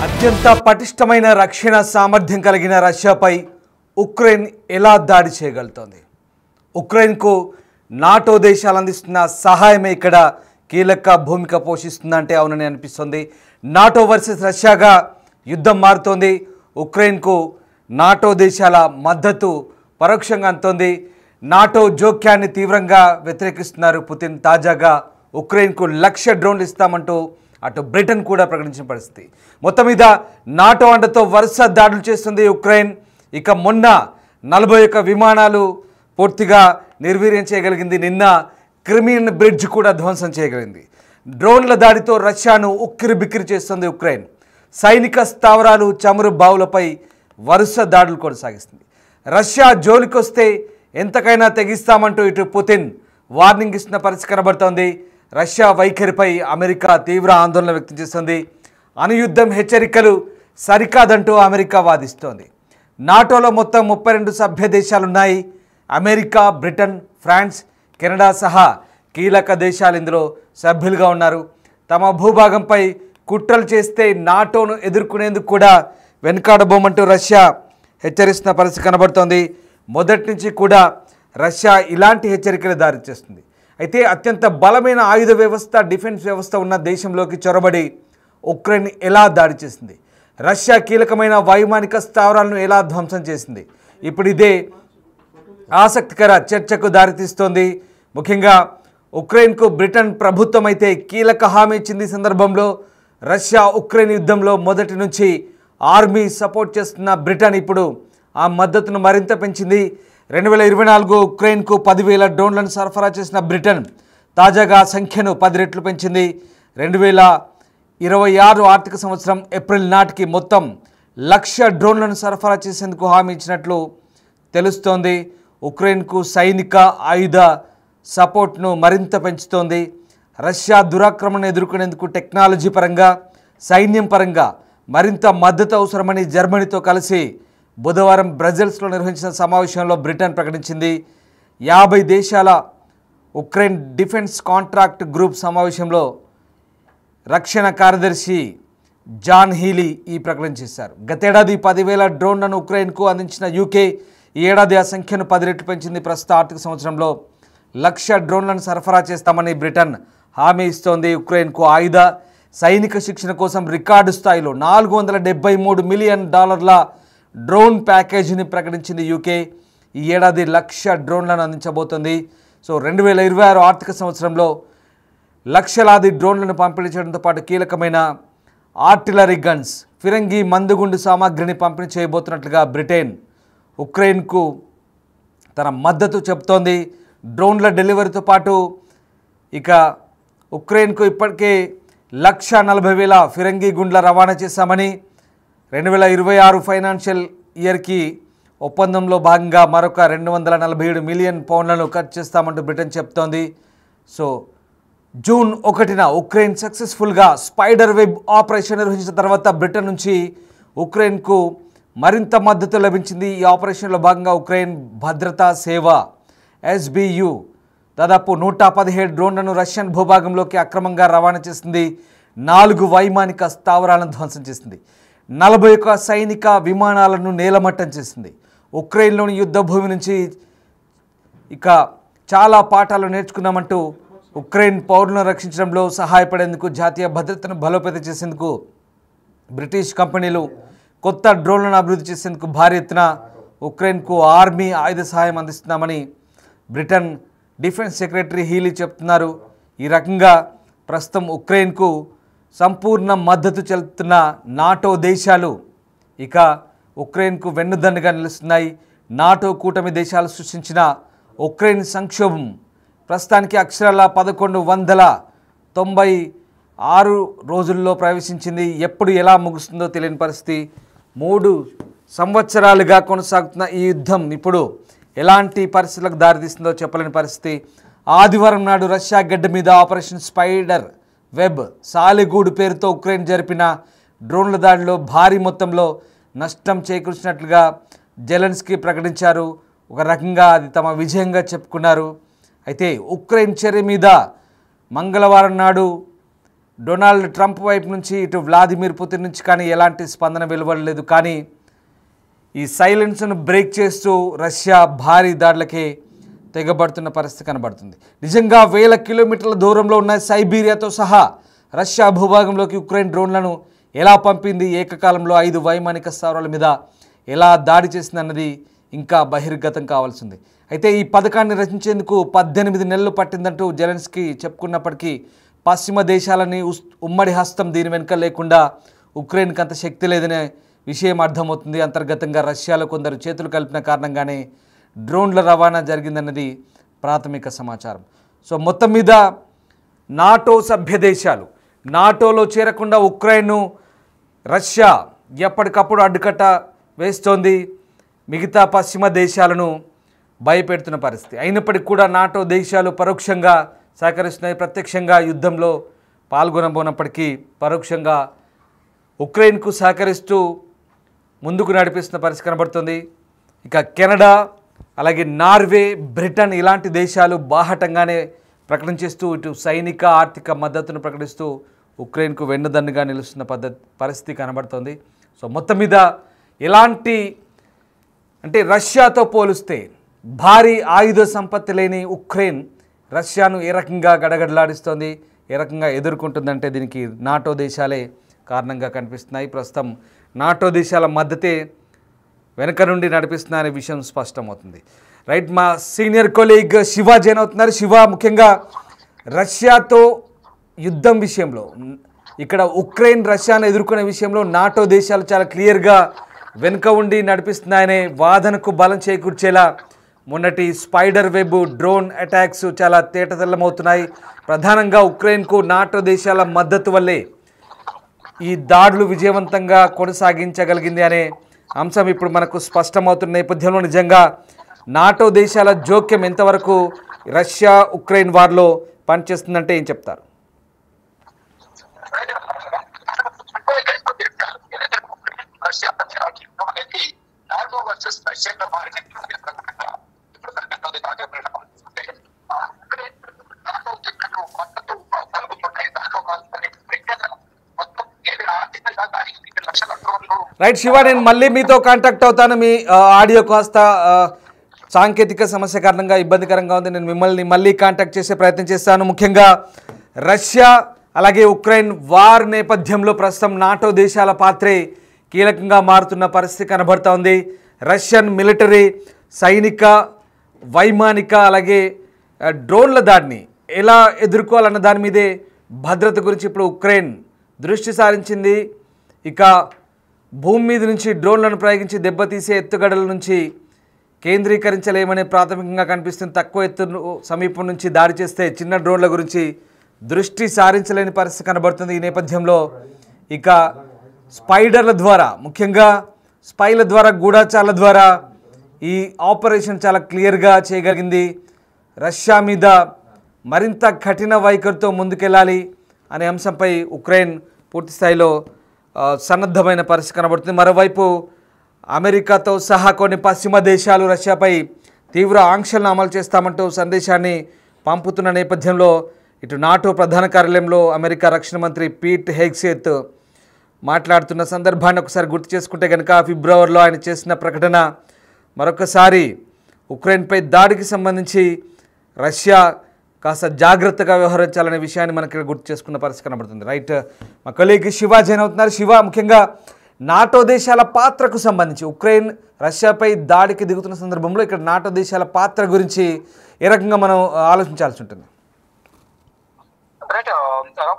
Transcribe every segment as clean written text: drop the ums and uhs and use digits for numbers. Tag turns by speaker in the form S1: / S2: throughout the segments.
S1: అత్యంత పటిష్టమైన రక్షణ సామర్థ్యం కలిగిన రష్యాపై ఉక్రెయిన్ ఎలా దాడి చేయగలుగుతోంది? ఉక్రెయిన్కు నాటో దేశాలు అందిస్తున్న సహాయమే ఇక్కడ కీలక భూమిక పోషిస్తుందంటే అవునని అనిపిస్తుంది. నాటో వర్సెస్ రష్యాగా యుద్ధం మారుతోంది. ఉక్రెయిన్కు నాటో దేశాల మద్దతు పరోక్షంగా అందుతోంది. నాటో జోక్యాన్ని తీవ్రంగా వ్యతిరేకిస్తున్నారు పుతిన్. తాజాగా ఉక్రెయిన్కు 1,00,000 డ్రోన్లు ఇస్తామంటూ అటు బ్రిటన్ కూడా ప్రకటించిన పరిస్థితి. మొత్తం మీద నాటో అండతో వరుస దాడులు చేస్తుంది ఉక్రెయిన్. ఇక మొన్న 41 విమానాలు పూర్తిగా నిర్వీర్యం చేయగలిగింది. నిన్న క్రిమియన్ బ్రిడ్జ్ కూడా ధ్వంసం చేయగలిగింది. డ్రోన్ల దాడితో రష్యాను ఉక్కిరి బిక్కిరి చేస్తుంది ఉక్రెయిన్. సైనిక స్థావరాలు, చమురు బావులపై వరుస దాడులు కొనసాగిస్తుంది. రష్యా జోలికొస్తే ఎంతకైనా తెగిస్తామంటూ ఇటు పుతిన్ వార్నింగ్ ఇస్తున్న పరిస్థితి కనబడుతోంది. రష్యా వైఖరిపై అమెరికా తీవ్ర ఆందోళన వ్యక్తం చేస్తుంది. అణుయుద్ధం హెచ్చరికలు సరికాదంటూ అమెరికా వాదిస్తోంది. నాటోలో మొత్తం 32 సభ్య దేశాలున్నాయి. అమెరికా, బ్రిటన్, ఫ్రాన్స్, కెనడా సహా కీలక దేశాలు ఇందులో సభ్యులుగా ఉన్నారు. తమ భూభాగంపై కుట్రలు చేస్తే నాటోను ఎదుర్కొనేందుకు కూడా వెనుకాడబోమంటూ రష్యా హెచ్చరిస్తున్న పరిస్థితి కనబడుతోంది. మొదటి నుంచి కూడా రష్యా ఇలాంటి హెచ్చరికలు దారి చేస్తుంది. అయితే అత్యంత బలమైన ఆయుధ వ్యవస్థ, డిఫెన్స్ వ్యవస్థ ఉన్న దేశంలోకి చొరబడి ఉక్రెయిన్ ఎలా దాడి చేసింది? రష్యా కీలకమైన వైమానిక స్థావరాలను ఎలా ధ్వంసం చేసింది? ఇప్పుడు ఇదే ఆసక్తికర చర్చకు దారితీస్తోంది. ముఖ్యంగా ఉక్రెయిన్కు బ్రిటన్ ప్రభుత్వం అయితే కీలక హామీ ఇచ్చింది. ఈ సందర్భంలో రష్యా ఉక్రెయిన్ యుద్ధంలో మొదటి నుంచి ఆర్మీ సపోర్ట్ చేస్తున్న బ్రిటన్ ఇప్పుడు ఆ మద్దతును మరింత పెంచింది. 2024 ఉక్రెయిన్కు 10,000 డ్రోన్లను సరఫరా చేసిన బ్రిటన్ తాజాగా సంఖ్యను 10 రెట్లు పెంచింది. 2026 ఆర్థిక సంవత్సరం ఏప్రిల్ నాటికి మొత్తం 1,00,000 డ్రోన్లను సరఫరా చేసేందుకు హామీ ఇచ్చినట్లు తెలుస్తోంది. ఉక్రెయిన్కు సైనిక ఆయుధ సపోర్ట్ను మరింత పెంచుతోంది. రష్యా దురాక్రమణను ఎదుర్కొనేందుకు టెక్నాలజీ పరంగా, సైన్యం పరంగా మరింత మద్దతు అవసరమని జర్మనీతో కలిసి బుధవారం బ్రజెల్స్లో నిర్వహించిన సమావేశంలో బ్రిటన్ ప్రకటించింది. 50 దేశాల ఉక్రెయిన్ డిఫెన్స్ కాంట్రాక్ట్ గ్రూప్ సమావేశంలో రక్షణ కార్యదర్శి జాన్ హీలీ ఈ ప్రకటన చేశారు. గతేడాది 10,000 డ్రోన్లను ఉక్రెయిన్కు అందించిన యూకే ఈ ఏడాది ఆ సంఖ్యను 10 రెట్లు పెంచింది. ప్రస్తుత ఆర్థిక సంవత్సరంలో 1,00,000 డ్రోన్లను సరఫరా చేస్తామని బ్రిటన్ హామీ ఇస్తోంది. ఉక్రెయిన్కు ఆయుధ సైనిక శిక్షణ కోసం రికార్డు స్థాయిలో $473 మిలియన్ డ్రోన్ ప్యాకేజీని ప్రకటించింది యూకే. ఈ ఏడాది 1,00,000 డ్రోన్లను అందించబోతోంది. సో 2026 ఆర్థిక సంవత్సరంలో లక్షలాది డ్రోన్లను పంపిణీ చేయడంతో పాటు కీలకమైన ఆర్టిలరీ గన్స్, ఫిరంగి మందుగుండు సామాగ్రిని పంపిణీ చేయబోతున్నట్లుగా బ్రిటన్ ఉక్రెయిన్కు తన మద్దతు చెబుతోంది. డ్రోన్ల డెలివరీతో పాటు ఇక ఉక్రెయిన్కు ఇప్పటికే 1,40,000 ఫిరంగి గుండ్ల రవాణా చేశామని, 2026 ఫైనాన్షియల్ ఇయర్కి ఒప్పందంలో భాగంగా మరొక 247 మిలియన్ పౌండ్లను ఖర్చు చేస్తామంటూ బ్రిటన్ చెప్తోంది. సో జూన్ 1న ఉక్రెయిన్ సక్సెస్ఫుల్గా స్పైడర్ వెబ్ ఆపరేషన్ నిర్వహించిన తర్వాత బ్రిటన్ నుంచి ఉక్రెయిన్కు మరింత మద్దతు లభించింది. ఈ ఆపరేషన్లో భాగంగా ఉక్రెయిన్ భద్రతా సేవ SBU దాదాపు 117 డ్రోన్లను రష్యన్ భూభాగంలోకి అక్రమంగా రవాణా చేసింది. 4 వైమానిక స్థావరాలను ధ్వంసం చేసింది. 41 సైనిక విమానాలను నేలమట్టం చేసింది. ఉక్రెయిన్లోని యుద్ధ భూమి నుంచి ఇక చాలా పాఠాలు నేర్చుకున్నామంటూ ఉక్రెయిన్ పౌరులను రక్షించడంలో సహాయపడేందుకు, జాతీయ భద్రతను బలోపేతం చేసేందుకు బ్రిటిష్ కంపెనీలు కొత్త డ్రోన్లను అభివృద్ధి చేసేందుకు భారీ ఎత్తున ఉక్రెయిన్కు ఆర్మీ ఆయుధ సహాయం అందిస్తున్నామని బ్రిటన్ డిఫెన్స్ సెక్రటరీ హీలీ చెప్తున్నారు. ఈ రకంగా ప్రస్తుతం ఉక్రెయిన్కు సంపూర్ణ మద్దతు చెల్లుతున్న నాటో దేశాలు ఇక ఉక్రెయిన్కు వెన్నుదన్నుగా నిలుస్తున్నాయి. నాటో కూటమి దేశాలు సృష్టించిన ఉక్రెయిన్ సంక్షోభం ప్రస్తుతానికి అక్షరాల 1196 రోజుల్లో ప్రవేశించింది. ఎప్పుడు ఎలా ముగుస్తుందో తెలియని పరిస్థితి. 3 సంవత్సరాలుగా కొనసాగుతున్న ఈ యుద్ధం ఇప్పుడు ఎలాంటి పరిస్థితులకు దారితీస్తుందో చెప్పలేని పరిస్థితి. ఆదివారం నాడు రష్యా గడ్డ మీద ఆపరేషన్ స్పైడర్ వెబ్ సాలెగూడు పేరుతో ఉక్రెయిన్ జరిపిన డ్రోన్ల దాడిలో భారీ మొత్తంలో నష్టం చేకూర్చినట్లుగా జెలెన్స్కీ ప్రకటించారు. ఒక రకంగా అది తమ విజయంగా చెప్పుకున్నారు. అయితే ఉక్రెయిన్ చర్య మీద మంగళవారం నాడు డొనాల్డ్ ట్రంప్ వైపు నుంచి ఇటు వ్లాదిమిర్ పుతిన్ నుంచి కానీ ఎలాంటి స్పందన వెలువడలేదు. కానీ ఈ సైలెన్స్ను బ్రేక్ చేస్తూ రష్యా భారీ దాడులకే తెగబడుతున్న పరిస్థితి కనబడుతుంది. నిజంగా వేల కిలోమీటర్ల దూరంలో ఉన్న సైబీరియాతో సహా రష్యా భూభాగంలోకి ఉక్రెయిన్ డ్రోన్లను ఎలా పంపింది, ఏకకాలంలో 5 వైమానిక స్థావరాల మీద ఎలా దాడి చేసిందన్నది ఇంకా బహిర్గతం కావాల్సింది. అయితే ఈ పథకాన్ని రచించేందుకు 18 నెలలు పట్టిందంటూ జెలెన్స్కీ చెప్పుకున్నప్పటికీ పశ్చిమ దేశాలని ఉమ్మడి హస్తం దీని వెనుక లేకుండా ఉక్రెయిన్కి అంత శక్తి లేదనే విషయం అర్థమవుతుంది. అంతర్గతంగా రష్యాలో కొందరు చేతులు కలిపిన కారణంగానే డ్రోన్ల రవాణా జరిగిందన్నది ప్రాథమిక సమాచారం. సో మొత్తం మీద నాటో సభ్య దేశాలు నాటోలో చేరకుండా ఉక్రెయిన్ను రష్యా ఎప్పటికప్పుడు అడ్డుకట్ట వేస్తోంది. మిగతా పశ్చిమ దేశాలను భయపెడుతున్న పరిస్థితి అయినప్పటికీ కూడా నాటో దేశాలు పరోక్షంగా సహకరిస్తున్నాయి. ప్రత్యక్షంగా యుద్ధంలో పాల్గొనబోనప్పటికీ పరోక్షంగా ఉక్రెయిన్కు సహకరిస్తూ ముందుకు నడిపిస్తున్న పరిస్థితి కనబడుతుంది. ఇక కెనడా, అలాగే నార్వే, బ్రిటన్ ఇలాంటి దేశాలు బాహటంగానే ప్రకటించేస్తూ ఇటు సైనిక ఆర్థిక మద్దతును ప్రకటిస్తూ ఉక్రెయిన్కు వెన్నుదన్నుగా నిలుస్తున్న పరిస్థితి కనబడుతుంది. సో మొత్తం మీద ఎలాంటి అంటే రష్యాతో పోలిస్తే భారీ ఆయుధ సంపత్తి లేని ఉక్రెయిన్ రష్యాను ఏ రకంగా గడగడలాడిస్తోంది, ఏ రకంగా ఎదుర్కొంటుందంటే దీనికి నాటో దేశాలే కారణంగా కనిపిస్తున్నాయి. ప్రస్తుతం నాటో దేశాల మద్దతే వెనక నుండి నడిపిస్తున్నాయనే విషయం స్పష్టమవుతుంది. రైట్, మా సీనియర్ కొలీగ్ శివ జైన్ అవుతున్నారు. శివ, ముఖ్యంగా రష్యాతో యుద్ధం విషయంలో ఇక్కడ ఉక్రెయిన్ రష్యాను ఎదుర్కొనే విషయంలో నాటో దేశాలు చాలా క్లియర్గా వెనుక ఉండి నడిపిస్తున్నాయనే వాదనకు బలం చేకూర్చేలా మొన్నటి స్పైడర్ వెబ్ డ్రోన్ అటాక్స్ చాలా తేటతెల్లమవుతున్నాయి. ప్రధానంగా ఉక్రెయిన్కు నాటో దేశాల మద్దతు వల్లే ఈ దాడులు విజయవంతంగా కొనసాగించగలిగింది అనే అంశం ఇప్పుడు మనకు స్పష్టమవుతున్న నేపథ్యంలో నిజంగా నాటో దేశాల జోక్యం ఎంతవరకు రష్యా ఉక్రెయిన్ వార్లో పనిచేస్తుందంటే ఏం చెప్తారు? రైట్ శివ, నేను మళ్ళీ మీతో కాంటాక్ట్ అవుతాను. మీ ఆడియో కాస్త సాంకేతిక సమస్య కారణంగా ఇబ్బందికరంగా ఉంది. నేను మిమ్మల్ని మళ్ళీ కాంటాక్ట్ చేసే ప్రయత్నం చేస్తాను. ముఖ్యంగా రష్యా అలాగే ఉక్రెయిన్ వార్ నేపథ్యంలో ప్రస్తుతం నాటో దేశాల పాత్రే కీలకంగా మారుతున్న పరిస్థితి కనబడుతూ ఉంది. రష్యన్ మిలిటరీ, సైనిక, వైమానిక అలాగే డ్రోన్ల దాడిని ఎలా ఎదుర్కోవాలన్న దాని మీదే భద్రత గురించి ఇప్పుడు ఉక్రెయిన్ దృష్టి సారించింది. ఇక భూమి మీద నుంచి డ్రోన్లను ప్రయోగించి దెబ్బతీసే ఎత్తుగడల నుంచి కేంద్రీకరించలేమనే ప్రాథమికంగా కనిపిస్తుంది. తక్కువ ఎత్తు సమీపం నుంచి దాడి చేస్తే చిన్న డ్రోన్ల గురించి దృష్టి సారించలేని పరిస్థితి కనబడుతుంది. ఈ నేపథ్యంలో ఇక స్పైడర్ల ద్వారా, ముఖ్యంగా స్పైల ద్వారా, గూఢచారుల ద్వారా ఈ ఆపరేషన్ చాలా క్లియర్గా చేయగలిగింది. రష్యా మీద మరింత కఠిన వైఖరితో ముందుకెళ్ళాలి అనే అంశంపై ఉక్రెయిన్ పూర్తి స్థాయిలో సన్నద్ధమైన పరిస్థితి కనబడుతుంది. మరోవైపు అమెరికాతో సహా కొన్ని పశ్చిమ దేశాలు రష్యాపై తీవ్ర ఆంక్షలను అమలు చేస్తామంటూ సందేశాన్ని పంపుతున్న నేపథ్యంలో ఇటు నాటో ప్రధాన కార్యాలయంలో అమెరికా రక్షణ మంత్రి పీట్ హెగ్సేత్ మాట్లాడుతున్న సందర్భాన్ని ఒకసారి గుర్తు చేసుకుంటే కనుక ఫిబ్రవరిలో ఆయన చేసిన ప్రకటన మరొకసారి ఉక్రెయిన్పై దాడికి సంబంధించి రష్యా కాస్త జాగ్రత్తగా వ్యవహరించాలనే విషయాన్ని మనకి గుర్తు చేసుకున్న పరిస్థితి కనబడుతుంది. రైట్, మా కొలీగ్ శివ జైన్ అవుతున్నారు. శివ, ముఖ్యంగా నాటో దేశాల పాత్రకు సంబంధించి ఉక్రెయిన్ రష్యాపై దాడికి దిగుతున్న సందర్భంలో ఇక్కడ నాటో దేశాల పాత్ర గురించి ఏ రకంగా మనం ఆలోచించాల్సి ఉంటుంది?
S2: రైట్,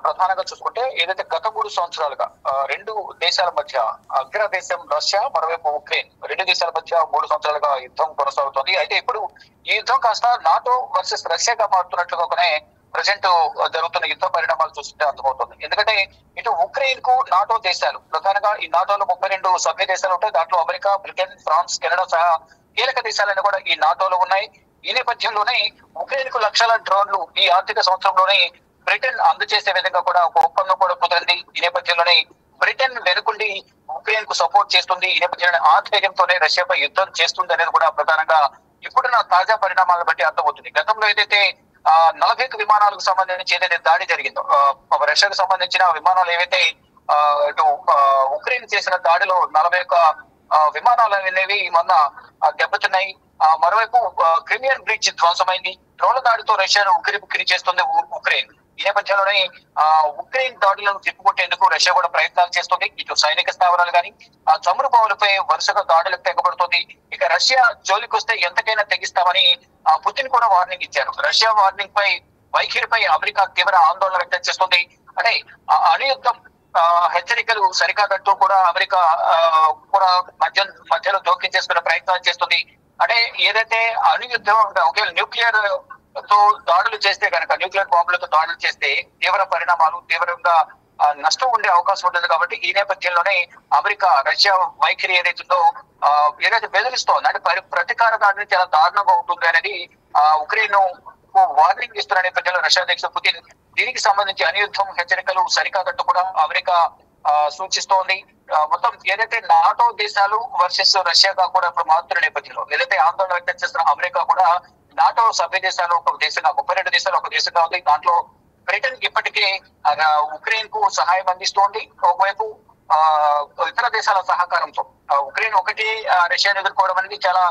S2: ప్రధానంగా చూసుకుంటే ఏదైతే గత 3 సంవత్సరాలుగా రెండు దేశాల మధ్య అగ్ర దేశం రష్యా, మరోవైపు ఉక్రెయిన్, రెండు దేశాల మధ్య 3 సంవత్సరాలుగా యుద్ధం కొనసాగుతుంది. అయితే ఇప్పుడు ఈ యుద్ధం కాస్త నాటో వర్సెస్ రష్యాగా మారుతున్నట్లుగానే ప్రజెంట్ జరుగుతున్న యుద్ధ పరిణామాలు చూస్తుంటే అర్థమవుతుంది. ఎందుకంటే ఇటు ఉక్రెయిన్ కు నాటో దేశాలు, ప్రధానంగా ఈ నాటోలో 32 సభ్య దేశాలు ఉంటాయి. దాంట్లో అమెరికా, బ్రిటన్, ఫ్రాన్స్, కెనడా సహా కీలక దేశాలన్నీ కూడా ఈ నాటోలో ఉన్నాయి. ఈ నేపథ్యంలోనే ఉక్రెయిన్ కు లక్షల డ్రోన్లు ఈ ఆర్థిక సంవత్సరంలోనే బ్రిటన్ అందజేసే విధంగా కూడా ఒక ఒప్పందం కూడా కుదిరింది. ఈ నేపథ్యంలోనే బ్రిటన్ వెనుకుండి ఉక్రెయిన్ కు సపోర్ట్ చేస్తుంది. ఈ నేపథ్యంలో ఆంతర్యంతోనే రష్యాపై యుద్ధం చేస్తుంది అనేది కూడా ప్రధానంగా ఇప్పుడున్న తాజా పరిణామాలను బట్టి అర్థమవుతుంది. గతంలో ఏదైతే 40 విమానాలకు సంబంధించి ఏదైతే దాడి జరిగిందో, రష్యాకు సంబంధించిన విమానాలు ఏవైతే ఇటు ఉక్రెయిన్ చేసిన దాడిలో 41 విమానాలు అనేవి మొన్న దెబ్బతిన్నాయి. మరోవైపు క్రిమియన్ బ్రిడ్జ్ ధ్వంసమైంది. డ్రోన్ల దాడితో రష్యాను ఉక్కిరి చేస్తుంది ఉక్రెయిన్. ఈ నేపథ్యంలోనే ఉక్రెయిన్ దాడులను తిప్పుకొట్టేందుకు రష్యా కూడా ప్రయత్నాలు చేస్తుంది. ఇటు సైనిక స్థావరాలు కానీ చమురు పౌరులపై వరుసగా దాడులకు తెగబడుతుంది. ఇక రష్యా జోలికి వస్తే ఎంతకైనా తెగిస్తామని పుతిన్ కూడా వార్నింగ్ ఇచ్చారు. రష్యా వార్నింగ్ పై వైఖరిపై అమెరికా తీవ్ర ఆందోళన వ్యక్తం చేస్తుంది. అంటే అణుయుద్ధం హెచ్చరికలు సరికాదంటూ కూడా అమెరికా కూడా మధ్యలో జోక్యం చేసుకునే ప్రయత్నాలు చేస్తుంది. అంటే ఏదైతే అణుయుద్ధం ఒకవేళ న్యూక్లియర్ తో దాడులు చేస్తే కనుక, న్యూక్లియర్ బాంబులతో దాడులు చేస్తే తీవ్ర పరిణామాలు, తీవ్రంగా నష్టం ఉండే అవకాశం ఉంటుంది. కాబట్టి ఈ నేపథ్యంలోనే అమెరికా రష్యా వైఖరి ఏదైతుందో ఏదైతే బెదిరిస్తోంది అంటే ప్రతీకార దాడిని చాలా దారుణంగా ఉంటుంది అనేది ఉక్రెయిన్ వార్నింగ్ ఇస్తున్న నేపథ్యంలో రష్యా అధ్యక్షుడు పుతిన్ దీనికి సంబంధించి అణుయుద్ధం హెచ్చరికలు సరికాదంటూ కూడా అమెరికా సూచిస్తోంది. మొత్తం ఏదైతే నాటో దేశాలు వర్సెస్ రష్యాగా కూడా ఇప్పుడు మారుతున్న నేపథ్యంలో ఏదైతే ఆందోళన వ్యక్తం చేస్తున్న అమెరికా కూడా నాటో సభ్య దేశాలు ఒక దేశంగా 32 దేశాలు ఒక దేశంగా ఉంది. దాంట్లో బ్రిటన్ ఇప్పటికే ఉక్రెయిన్ కు సహాయం అందిస్తోంది. ఒకవైపు ఇతర దేశాల సహకారంతో ఉక్రెయిన్ ఒకటి రష్యాను ఎదుర్కోవడం అనేది చాలా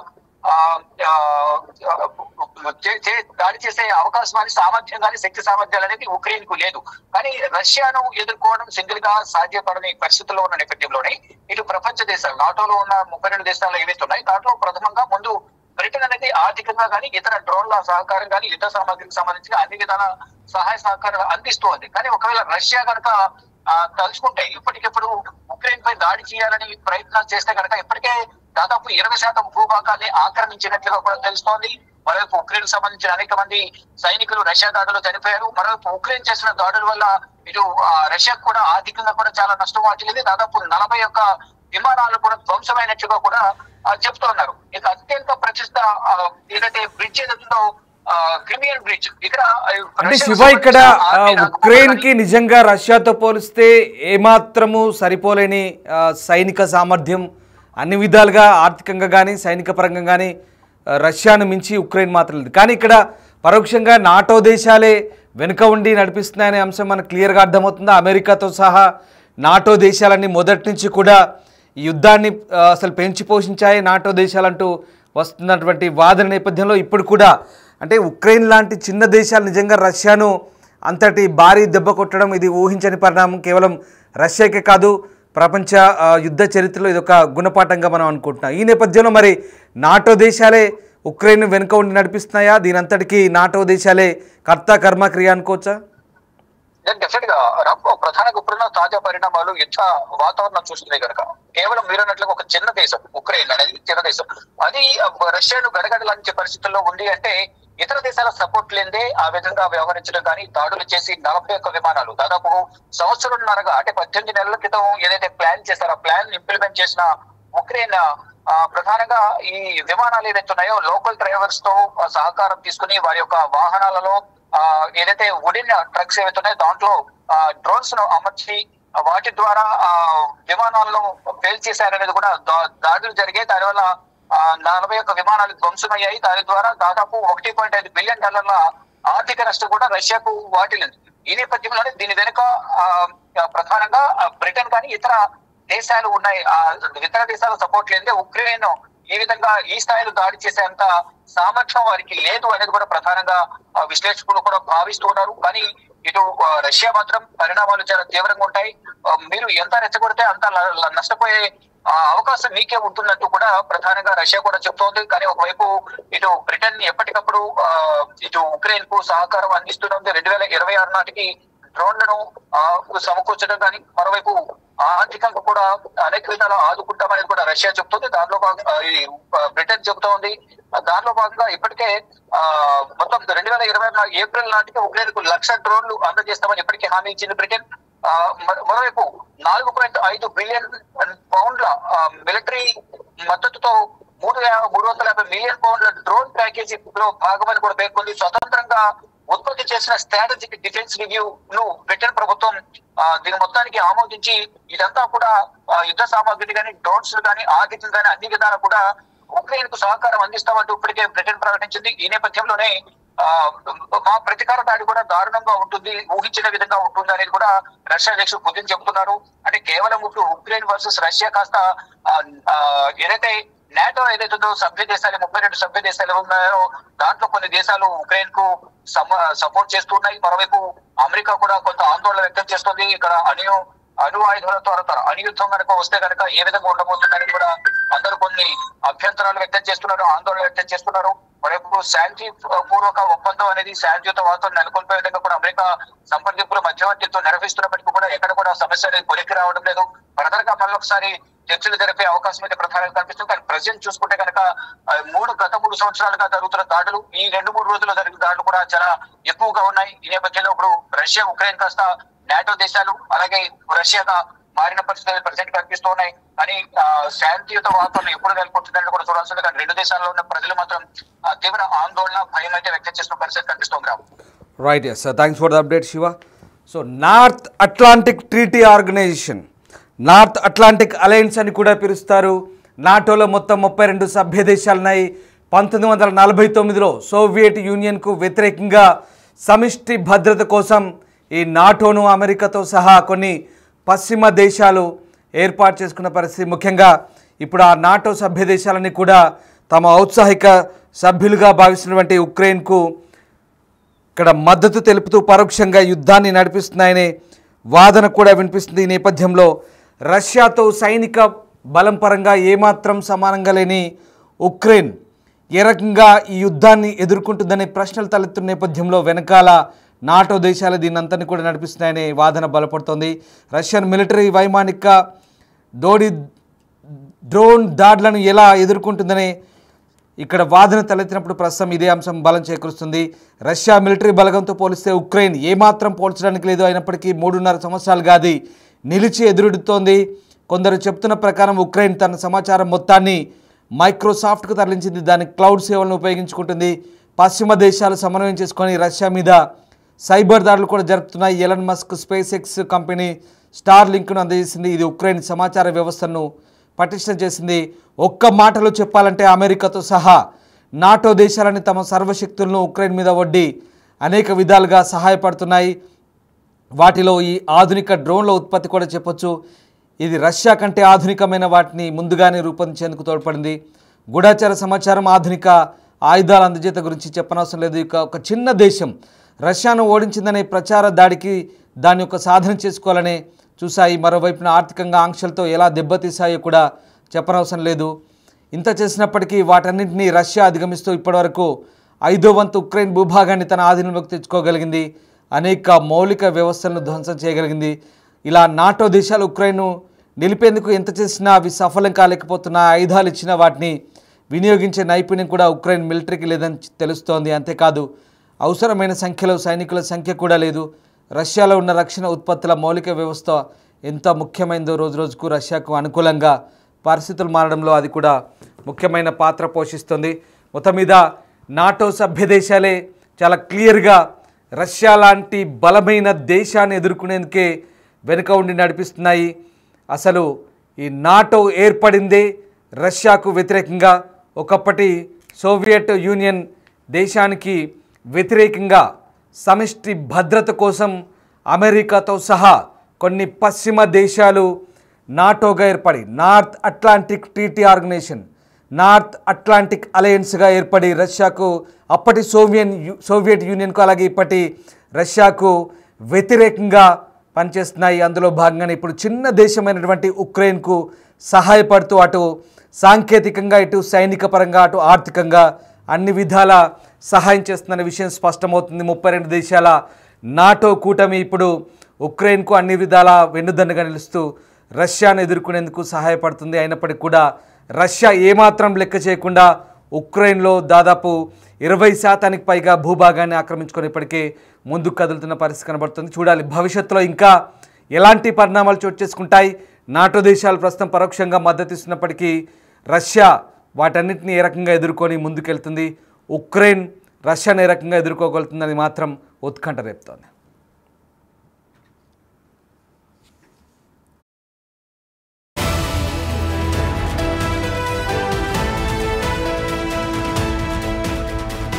S2: దాడి చేసే అవకాశం సామర్థ్యం కానీ శక్తి సామర్థ్యాలు అనేది ఉక్రెయిన్ కు లేదు. కానీ రష్యాను ఎదుర్కోవడం సింగిల్ గా సాధ్యపడని పరిస్థితుల్లో ఉన్న నేపథ్యంలోనే ఇటు ప్రపంచ దేశాలు నాటోలో ఉన్న 32 దేశాలు ఏవైతే ఉన్నాయి దాంట్లో ప్రథమంగా ముందు బ్రిటన్ అనేది ఆర్థికంగా కానీ ఇతర డ్రోన్ల సహకారం కానీ యుద్ధ సామగ్రికి సంబంధించిన అన్ని విధాల సహాయ సహకారాలు అందిస్తోంది. కానీ ఒకవేళ రష్యా కనుక తలుచుకుంటే ఇప్పటికిప్పుడు ఉక్రెయిన్ పై దాడి చేయాలని ప్రయత్నాలు చేస్తే కనుక ఇప్పటికే దాదాపు 20% భూభాగాన్ని ఆక్రమించినట్లుగా కూడా తెలుస్తోంది. మరోవైపు ఉక్రెయిన్ సంబంధించిన అనేక మంది సైనికులు రష్యా దాడులు చనిపోయారు. మరోవైపు ఉక్రెయిన్ చేసిన దాడుల వల్ల ఇటు రష్యాకు కూడా ఆర్థికంగా కూడా చాలా నష్టం వాటిల్లింది. దాదాపు 41 విమానాలు కూడా ధ్వంసమైనట్లుగా కూడా చెప్తూ ఉన్నారు. ఇక అత్యంత ప్రతిష్ట ఏదైతే బ్రిడ్జ్ ఏదైతుందో క్రిమియన్ బ్రిడ్జ్ ఇక్కడ
S1: అంటే శివ ఇక్కడ ఉక్రెయిన్ కి నిజంగా రష్యాతో పోలిస్తే ఏమాత్రము సరిపోలేని సైనిక సామర్థ్యం, అన్ని విధాలుగా ఆర్థికంగా కానీ సైనిక పరంగా కానీ రష్యాను మించి ఉక్రెయిన్ మాత్రం లేదు. కానీ ఇక్కడ పరోక్షంగా నాటో దేశాలే వెనుక ఉండి నడిపిస్తున్నాయనే అంశం మనకు క్లియర్గా అర్థమవుతుంది. అమెరికాతో సహా నాటో దేశాలన్నీ మొదటి నుంచి కూడా ఈ యుద్ధాన్ని అసలు పెంచి పోషించాయి నాటో దేశాలంటూ వస్తున్నటువంటి వాదన నేపథ్యంలో ఇప్పుడు కూడా అంటే ఉక్రెయిన్ లాంటి చిన్న దేశాలు నిజంగా రష్యాను అంతటి భారీ దెబ్బ కొట్టడం ఇది ఊహించని పరిణామం. కేవలం రష్యాకే కాదు ప్రపంచ యుద్ధ చరిత్రలో ఇది ఒక గుణపాఠంగా మనం అనుకుంటున్నాం. ఈ నేపథ్యంలో మరి నాటో దేశాలే ఉక్రెయిన్ వెనుక ఉండి నడిపిస్తున్నాయా? దీని అంతటికీ నాటో దేశాలే కర్త కర్మ క్రియ అనుకోవచ్చా?
S2: డెఫినెట్ గా ప్రధానంగా ఇప్పుడున్న తాజా పరిణామాలు యుద్ధ వాతావరణం చూస్తున్నాయి కనుక కేవలం మీరు అన్నట్లుగా ఒక చిన్న దేశం ఉక్రెయిన్ అనేది చిన్న దేశం అది రష్యాను గడగడలాంచే పరిస్థితుల్లో ఉంది అంటే ఇతర దేశాల సపోర్ట్ లేదే ఆ విధంగా వ్యవహరించడం కానీ దాడులు చేసి 41 విమానాలు దాదాపు సంవత్సరంన్నరగా అంటే 18 నెలల క్రితం ఏదైతే ప్లాన్ చేశారో ఆ ప్లాన్ ఇంప్లిమెంట్ చేసిన ఉక్రెయిన్ ప్రధానంగా ఈ విమానాలు ఏదైతే ఉన్నాయో లోకల్ డ్రైవర్స్ తో సహకారం తీసుకుని వారి యొక్క వాహనాలలో ఏదైతే వుడెన్ ట్రక్స్ ఏవైతే ఉన్నాయో దాంట్లో డ్రోన్స్ ను అమర్చి వాటి ద్వారా విమానాలను ఫెయిల్ చేశారనేది కూడా దాడులు జరిగాయి. దానివల్ల 41 విమానాలు ధ్వంసమయ్యాయి. దాని ద్వారా దాదాపు $1.5 బిలియన్ ఆర్థిక నష్టం కూడా రష్యాకు వాటిల్లింది. ఈ నేపథ్యంలోనే దీని వెనుక ప్రధానంగా బ్రిటన్ కానీ ఇతర దేశాలు ఉన్నాయి. ఇతర దేశాల సపోర్ట్ లేదే ఉక్రెయిన్ ఈ విధంగా ఈ స్థాయిలో దాడి చేసేంత సామర్థ్యం వారికి లేదు అనేది కూడా ప్రధానంగా విశ్లేషకులు కూడా భావిస్తూ ఉన్నారు. కానీ ఇటు రష్యా మాత్రం పరిణామాలు చాలా తీవ్రంగా ఉంటాయి. మీరు ఎంత రెచ్చగొడితే అంత నష్టపోయే అవకాశం మీకే ఉంటున్నట్టు కూడా ప్రధానంగా రష్యా కూడా చెప్తోంది. కానీ ఒకవైపు ఇటు బ్రిటన్ ఎప్పటికప్పుడు ఇటు ఉక్రెయిన్ కు సహకారం అందిస్తున్నది. 2026 నాటికి డ్రోన్లను సమకూర్చడం కానీ మరోవైపు ఆర్థికంగా కూడా అనేక విధాలు ఆదుకుంటామనేది కూడా రష్యా చెప్తుంది. దానిలో భాగంగా బ్రిటన్ చెబుతోంది. దానిలో భాగంగా ఇప్పటికే మొత్తం 2024 ఏప్రిల్ నాటికి ఉక్రెయిన్ కు 1,00,000 డ్రోన్లు అందజేస్తామని ఇప్పటికే హామీ ఇచ్చింది బ్రిటన్. మరోవైపు 4.5 బిలియన్ పౌండ్ల మిలిటరీ మద్దతుతో 350 మిలియన్ పౌండ్ల డ్రోన్ ప్యాకేజీలో భాగమని కూడా పేర్కొంది. స్వతంత్రంగా ఉత్పత్తి చేసిన స్ట్రాటజిక్ డిఫెన్స్ రివ్యూ ను బ్రిటన్ ప్రభుత్వం దీని మొత్తానికి ఆమోదించి ఇదంతా కూడా యుద్ధ సామాగ్రి కానీ డ్రోన్స్ కానీ ఆర్థికంగా కానీ అన్ని విధాలు కూడా ఉక్రెయిన్ కు సహకారం అందిస్తామంటూ ఇప్పటికే బ్రిటన్ ప్రకటించింది. ఈ నేపథ్యంలోనే మా ప్రతీకార దాడి కూడా దారుణంగా ఉంటుంది, ఊహించిన విధంగా ఉంటుంది అనేది కూడా రష్యా అధ్యక్షుడు పుతిన్ చెబుతున్నారు. అంటే కేవలం ఇప్పుడు ఉక్రెయిన్ వర్సెస్ రష్యా కాస్త ఏదైతే నాటో ఏదైతుందో సభ్య దేశాలు 32 సభ్య దేశాలు ఉన్నాయో దాంట్లో కొన్ని దేశాలు ఉక్రెయిన్ కు సపోర్ట్ చేస్తున్నాయి. మరోవైపు అమెరికా కూడా కొంత ఆందోళన వ్యక్తం చేస్తుంది. ఇక్కడ అణు ఆయుధాలతో అణుయుద్ధం కనుక వస్తే కనుక ఏ విధంగా ఉండబోతుందని కూడా అందరూ కొన్ని అభ్యంతరాలు వ్యక్తం చేస్తున్నారు, ఆందోళన వ్యక్తం చేస్తున్నారు. మరోవైపు శాంతి పూర్వక ఒప్పందం అనేది శాంతియుత వాతావరణం నెలకొల్పే విధంగా కూడా అమెరికా సంప్రదింపులు మధ్యవర్తిత్వం నిర్వహిస్తున్నప్పటికీ కూడా ఎక్కడ కూడా సమస్య అనేది కొలిక్కి రావడం లేదు. ఫర్దర్ గా మళ్ళొకసారి చర్చలు జరిపే అవకాశం అయితే ప్రధానంగా కనిపిస్తుంది. కానీ ప్రజెంట్ చూసుకుంటే కనుక గత 3 సంవత్సరాలుగా జరుగుతున్న దాడులు, ఈ 2-3 రోజుల్లో జరిగిన దాడులు కూడా చాలా ఎక్కువగా ఉన్నాయి. ఈ నేపథ్యంలో ఇప్పుడు రష్యా ఉక్రెయిన్ కాస్త నాటో దేశాలు అలాగే రష్యాగా మారిన పరిస్థితులు ప్రజెంట్ కనిపిస్తూ ఉన్నాయి. కానీ శాంతియుత వాతావరణం ఎప్పుడు నెలకొంటుందని కూడా చూడాల్సింది. కానీ 2 దేశాల్లో ఉన్న ప్రజలు మాత్రం తీవ్ర ఆందోళన, భయం అయితే వ్యక్తం చేస్తున్న పరిస్థితి కనిపిస్తోంది.
S1: Right, yes, thanks for the update Shiva. So North Atlantic Treaty organisation, North Atlantic Alliance అని కూడా పిలుస్తారు. నాటోలో మొత్తం 32 సభ్య దేశాలున్నాయి. 1949లో సోవియట్ యూనియన్కు వ్యతిరేకంగా సమిష్టి భద్రత కోసం ఈ నాటోను అమెరికాతో సహా కొన్ని పశ్చిమ దేశాలు ఏర్పాటు చేసుకున్న పరిస్థితి. ముఖ్యంగా ఇప్పుడు ఆ నాటో సభ్య దేశాలన్నీ కూడా తమ ఔత్సాహిక సభ్యులుగా భావిస్తున్నటువంటి ఉక్రెయిన్కు ఇక్కడ మద్దతు తెలుపుతూ పరోక్షంగా యుద్ధాన్ని నడిపిస్తున్నాయనే వాదన కూడా వినిపిస్తుంది. ఈ నేపథ్యంలో రష్యాతో సైనిక బలం పరంగా ఏమాత్రం సమానంగా లేని ఉక్రెయిన్ ఏ రకంగా ఈ యుద్ధాన్ని ఎదుర్కొంటుందనే ప్రశ్నలు తలెత్తున్న నేపథ్యంలో వెనకాల నాటో దేశాలు దీన్నంతని కూడా నడిపిస్తున్నాయనే వాదన బలపడుతోంది. రష్యన్ మిలిటరీ వైమానిక డ్రోన్ దాడులను ఎలా ఎదుర్కొంటుందనే ఇక్కడ వాదన తలెత్తినప్పుడు ప్రస్తుతం ఇదే అంశం బలం చేకూరుస్తుంది. రష్యా మిలిటరీ బలగంతో పోలిస్తే ఉక్రెయిన్ ఏమాత్రం పోల్చడానికి లేదు. అయినప్పటికీ 3.5 సంవత్సరాలుగా అది నిలిచి ఎదురెడుతోంది. కొందరు చెప్తున్న ప్రకారం ఉక్రెయిన్ తన సమాచారం మొత్తాన్ని మైక్రోసాఫ్ట్కు తరలించింది. దాని క్లౌడ్ సేవలను ఉపయోగించుకుంటుంది. పశ్చిమ దేశాలు సమన్వయం చేసుకొని రష్యా మీద సైబర్ దాడులు కూడా జరుపుతున్నాయి. Elon Musk SpaceX company స్టార్ లింక్ను అందజేసింది. ఇది ఉక్రెయిన్ సమాచార వ్యవస్థను పటిష్టం చేసింది. ఒక్క మాటలో చెప్పాలంటే అమెరికాతో సహా నాటో దేశాలని తమ సర్వశక్తులను ఉక్రెయిన్ మీద వడ్డి అనేక విధాలుగా సహాయపడుతున్నాయి. వాటిలో ఈ ఆధునిక డ్రోన్ల ఉత్పత్తి కూడా చెప్పొచ్చు. ఇది రష్యా కంటే ఆధునికమైన వాటిని ముందుగానే రూపొందించేందుకు తోడ్పడింది. గూఢచార సమాచారం, ఆధునిక ఆయుధాల అందజేత గురించి చెప్పనవసరం లేదు. ఇక ఒక చిన్న దేశం రష్యాను ఓడించిందనే ప్రచార దాడికి దాని యొక్క సాధన చేసుకోవాలనే చూశాయి. మరోవైపున ఆర్థికంగా ఆంక్షలతో ఎలా దెబ్బతీశాయో కూడా చెప్పనవసరం లేదు. ఇంత చేసినప్పటికీ వాటన్నింటినీ రష్యా అధిగమిస్తూ ఇప్పటివరకు 5వ వంతు ఉక్రెయిన్ భూభాగాన్ని తన ఆధీనంలోకి తెచ్చుకోగలిగింది. అనేక మౌలిక వ్యవస్థలను ధ్వంసం చేయగలిగింది. ఇలా నాటో దేశాలు ఉక్రెయిన్ను నిలిపేందుకు ఎంత చేసినా అవి సఫలం కాలేకపోతున్నా, ఆయుధాలు ఇచ్చిన వాటిని వినియోగించే నైపుణ్యం కూడా ఉక్రెయిన్ మిలిటరీకి లేదని తెలుస్తోంది. అంతేకాదు అవసరమైన సంఖ్యలో సైనికుల సంఖ్య కూడా లేదు. రష్యాలో ఉన్న రక్షణ ఉత్పత్తుల మౌలిక వ్యవస్థ ఎంత ముఖ్యమైనదో రోజుకు రష్యాకు అనుకూలంగా పరిస్థితులు మారడంలో అది కూడా ముఖ్యమైన పాత్ర పోషిస్తుంది. మొత్తం మీద నాటో సభ్య దేశాలే చాలా క్లియర్గా రష్యా లాంటి బలమైన దేశాన్ని ఎదుర్కొనేందుకే వెనుక ఉండి నడిపిస్తున్నాయి. అసలు ఈ నాటో ఏర్పడిందే రష్యాకు వ్యతిరేకంగా. ఒకప్పటి సోవియట్ యూనియన్ దేశానికి వ్యతిరేకంగా సమిష్టి భద్రత కోసం అమెరికాతో సహా కొన్ని పశ్చిమ దేశాలు నాటోగా ఏర్పడి North Atlantic Treaty organisation, North Atlantic అలయన్స్గా ఏర్పడి రష్యాకు, అప్పటి సోవియట్ యూనియన్కు అలాగే ఇప్పటి రష్యాకు వ్యతిరేకంగా పనిచేస్తున్నాయి. అందులో భాగంగానే ఇప్పుడు చిన్న దేశమైనటువంటి ఉక్రెయిన్కు సహాయపడుతూ అటు సాంకేతికంగా, ఇటు సైనిక పరంగా, అటు ఆర్థికంగా అన్ని విధాల సహాయం చేస్తున్న విషయం స్పష్టమవుతుంది. 32 దేశాల నాటో కూటమి ఇప్పుడు ఉక్రెయిన్కు అన్ని విధాల వెన్నుదన్నుగా నిలుస్తూ రష్యాను ఎదుర్కొనేందుకు సహాయపడుతుంది. అయినప్పటికీ కూడా రష్యా ఏమాత్రం లెక్క చేయకుండా ఉక్రెయిన్లో దాదాపు 20% పైగా భూభాగాన్ని ఆక్రమించుకొని ఇప్పటికే ముందుకు కదులుతున్న పరిస్థితి కనబడుతుంది. చూడాలి భవిష్యత్తులో ఇంకా ఎలాంటి పరిణామాలు చోటు చేసుకుంటాయి. నాటో దేశాలు ప్రస్తుతం పరోక్షంగా మద్దతు ఇస్తున్నప్పటికీ రష్యా వాటన్నిటిని ఏ రకంగా ఎదుర్కొని ముందుకెళ్తుంది, ఉక్రెయిన్ రష్యాను ఏ రకంగా ఎదుర్కోగలుగుతుందని మాత్రం ఉత్కంఠ రేపుతోంది.